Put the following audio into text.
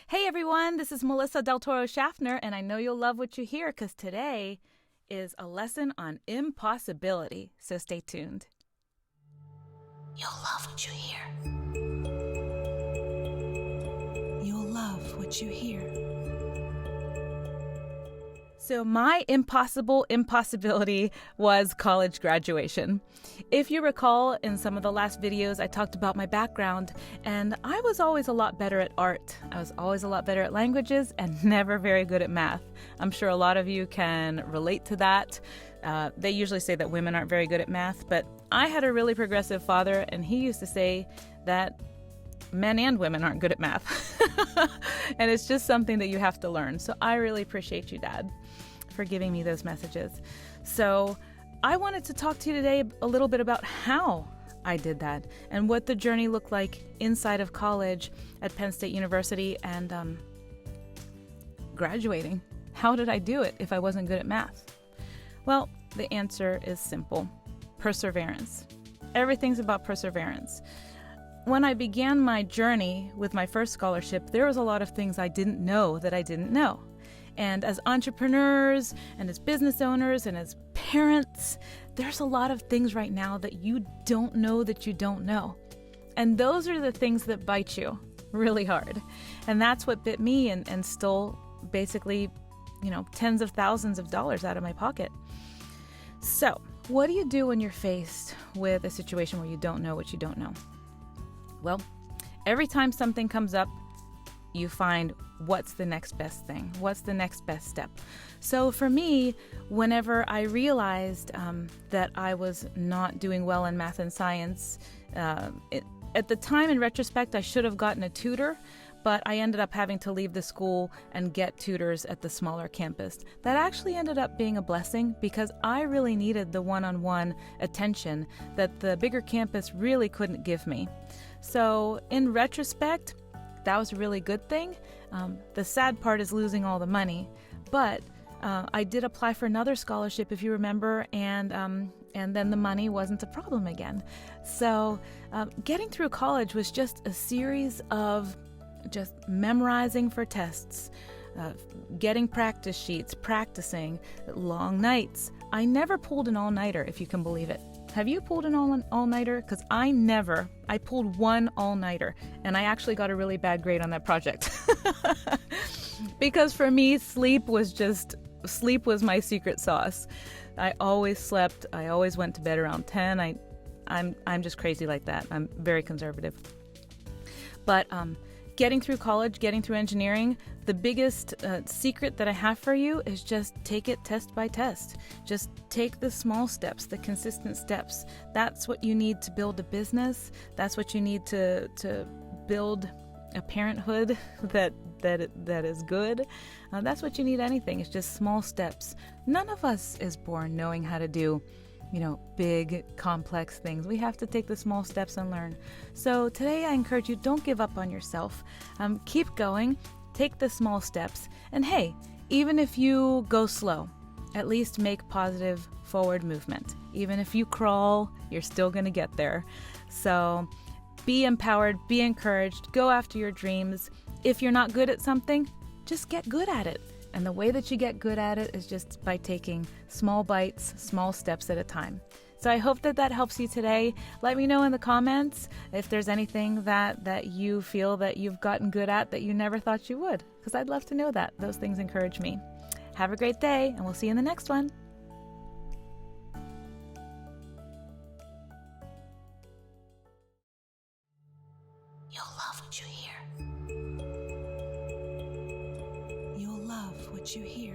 Hey everyone, this is Melissa Del Toro Schaffner, and I know you'll love what you hear because today is a lesson on impossibility, so stay tuned. You'll love what you hear. You'll love what you hear. So my impossibility was college graduation. If you recall, in some of the last videos, I talked about my background, and I was always a lot better at art. I was always a lot better at languages and never very good at math. I'm sure a lot of you can relate to that. They usually say that women aren't very good at math, but I had a really progressive father, and he used to say that men and women aren't good at math. And it's just something that you have to learn. So I really appreciate you, Dad, for giving me those messages. So I wanted to talk to you today a little bit about how I did that and what the journey looked like inside of college at Penn State University and graduating. How did I do it if I wasn't good at math? Well, the answer is simple: perseverance. Everything's about perseverance. When I began my journey with my first scholarship, there was a lot of things I didn't know that I didn't know. And as entrepreneurs and as business owners and as parents, there's a lot of things right now that you don't know that you don't know. And those are the things that bite you really hard. And that's what bit me and stole basically, tens of thousands of dollars out of my pocket. So, what do you do when you're faced with a situation where you don't know what you don't know? Well, every time something comes up, you find what's the next best thing, what's the next best step. So for me, whenever I realized that I was not doing well in math and science, at the time, in retrospect, I should have gotten a tutor, but I ended up having to leave the school and get tutors at the smaller campus. That actually ended up being a blessing because I really needed the one-on-one attention that the bigger campus really couldn't give me. So in retrospect, that was a really good thing. The sad part is losing all the money, but I did apply for another scholarship, if you remember, and then the money wasn't a problem again. So getting through college was just a series of just memorizing for tests, getting practice sheets, practicing, long nights. I never pulled an all-nighter, if you can believe it. Have you pulled an all-nighter? Because I pulled one all-nighter, and I actually got a really bad grade on that project. Because for me, sleep was my secret sauce. I always slept. I always went to bed around 10. I'm just crazy like that. I'm very conservative. But getting through college, getting through engineering, the biggest secret that I have for you is just take it test by test. Just take the small steps, the consistent steps. That's what you need to build a business. That's what you need to build a parenthood that is good. That's what you need anything. It's just small steps. None of us is born knowing how to do big, complex things. We have to take the small steps and learn. So today I encourage you, don't give up on yourself. Keep going, take the small steps. And hey, even if you go slow, at least make positive forward movement. Even if you crawl, you're still going to get there. So be empowered, be encouraged, go after your dreams. If you're not good at something, just get good at it. And the way that you get good at it is just by taking small bites, small steps at a time. So I hope that helps you today. Let me know in the comments if there's anything that you feel that you've gotten good at that you never thought you would, because I'd love to know that. Those things encourage me. Have a great day, and we'll see you in the next one. You'll love what you hear. You'll love what you hear.